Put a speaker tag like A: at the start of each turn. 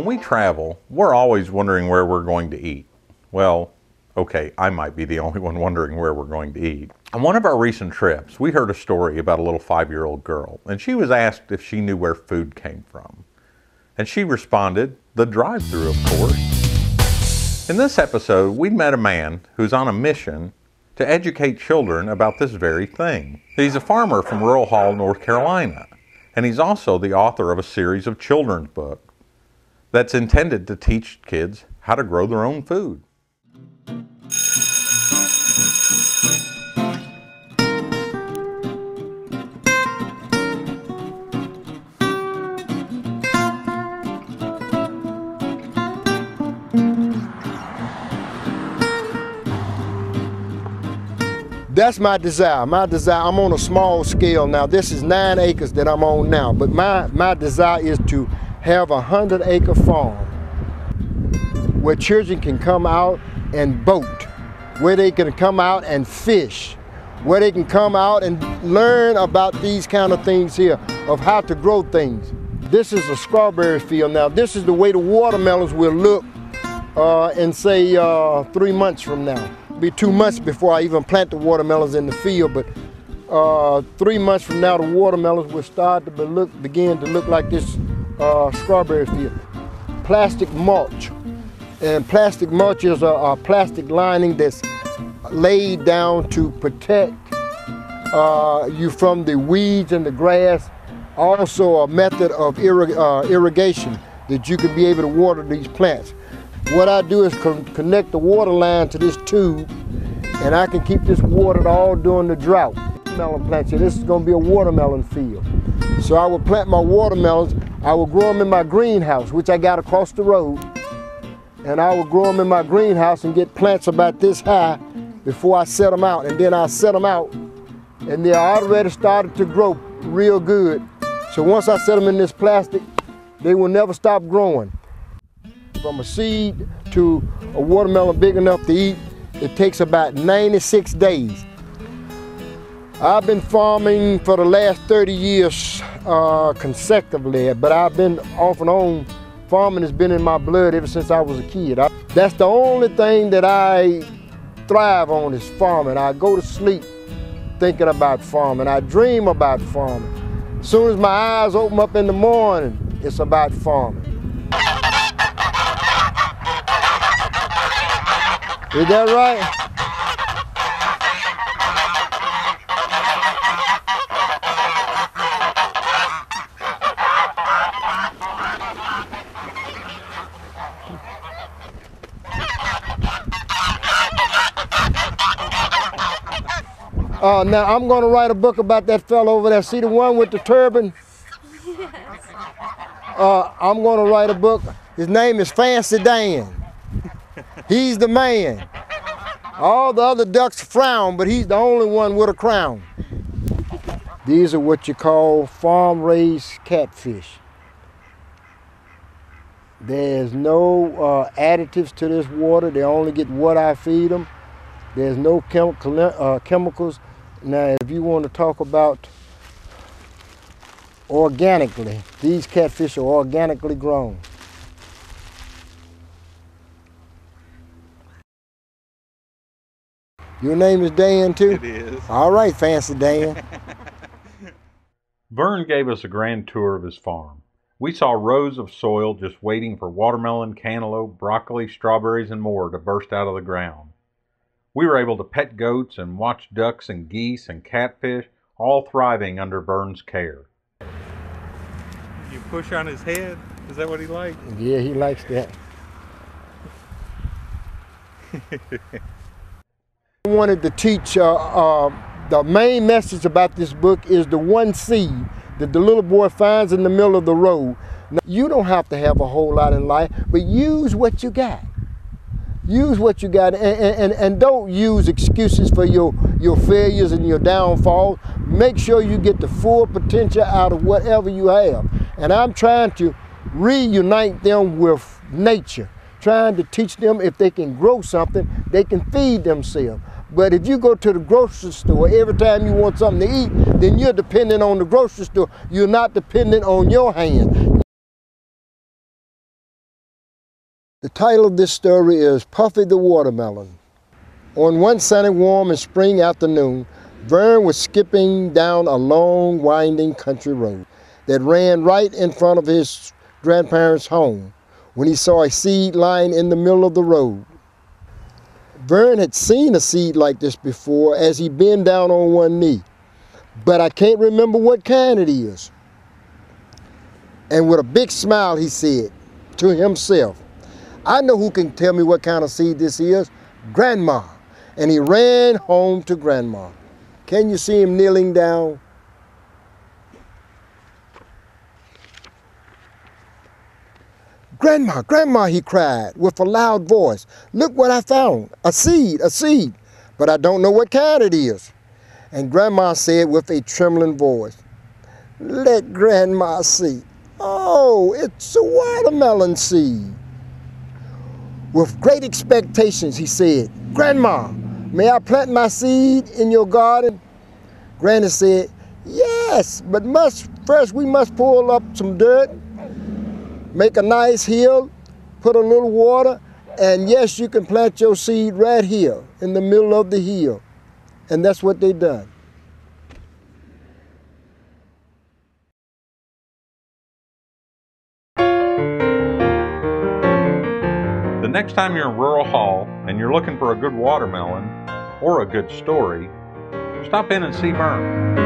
A: we travel, we're always wondering where we're going to eat. Well, okay, I might be the only one wondering where we're going to eat. On one of our recent trips, we heard a story about a little 5-year-old girl, and she was asked if she knew where food came from. And she responded, the drive-thru, of course. In this episode, we met a man who's on a mission to educate children about this very thing. He's a farmer from Rural Hall, North Carolina, and he's also the author of a series of children's books that's intended to teach kids how to grow their own food.
B: That's my desire. I'm on a small scale now. This is 9 acres that I'm on now, but my desire is to have a 100-acre farm where children can come out and boat, where they can come out and fish, where they can come out and learn about these kind of things here, of how to grow things. This is a strawberry field now. This is the way the watermelons will look in say 3 months from now. Be 2 months before I even plant the watermelons in the field, but 3 months from now the watermelons will start to begin to look like this strawberry field. Plastic mulch, and plastic mulch is a plastic lining that's laid down to protect you from the weeds and the grass. Also a method of irrigation that you can be able to water these plants. What I do is connect the water line to this tube, and I can keep this watered all during the drought. Melon plants here. This is going to be a watermelon field. So I will plant my watermelons. I will grow them in my greenhouse, which I got across the road. And I will grow them in my greenhouse and get plants about this high before I set them out. And then I set them out, and they're already started to grow real good. So once I set them in this plastic, they will never stop growing. From a seed to a watermelon big enough to eat, it takes about 96 days. I've been farming for the last 30 years consecutively, but I've been off and on. Farming has been in my blood ever since I was a kid. That's the only thing that I thrive on is farming. I go to sleep thinking about farming. I dream about farming. As soon as my eyes open up in the morning, it's about farming. Is that right? Now I'm going to write a book about that fellow over there. See the one with the turban? Yes. I'm going to write a book. His name is Fancy Dan. He's the man. All the other ducks frown, but he's the only one with a crown. These are what you call farm-raised catfish. There's no additives to this water. They only get what I feed them. There's no chemicals. Now, if you want to talk about organically, these catfish are organically grown. Your name is Dan, too?
A: It is.
B: All right, Fancy Dan.
A: Vern gave us a grand tour of his farm. We saw rows of soil just waiting for watermelon, cantaloupe, broccoli, strawberries, and more to burst out of the ground. We were able to pet goats and watch ducks and geese and catfish, all thriving under Vern's care. You push on his head? Is that what he likes?
B: Yeah, he likes that. I wanted to teach, the main message about this book is the one seed that the little boy finds in the middle of the road. Now, you don't have to have a whole lot in life, but use what you got. Use what you got, and don't use excuses for your failures and your downfalls. Make sure you get the full potential out of whatever you have. And I'm trying to reunite them with nature, trying to teach them if they can grow something, they can feed themselves. But if you go to the grocery store every time you want something to eat, then you're dependent on the grocery store. You're not dependent on your hands. The title of this story is Puffy the Watermelon. On one sunny, warm and spring afternoon, Vern was skipping down a long, winding country road that ran right in front of his grandparents' home when he saw a seed lying in the middle of the road. Vern had seen a seed like this before as he bent down on one knee, but I can't remember what kind it is. And with a big smile, he said to himself, I know who can tell me what kind of seed this is, Grandma. And he ran home to Grandma. Can you see him kneeling down? Grandma, Grandma, he cried with a loud voice. Look what I found, a seed, but I don't know what kind it is. And Grandma said with a trembling voice, let Grandma see. Oh, it's a watermelon seed. With great expectations, he said, Grandma, may I plant my seed in your garden? Granny said, yes, but first we must pull up some dirt, make a nice hill, put a little water, and yes, you can plant your seed right here in the middle of the hill. And that's what they done.
A: The next time you're in Rural Hall and you're looking for a good watermelon or a good story, stop in and see Vern.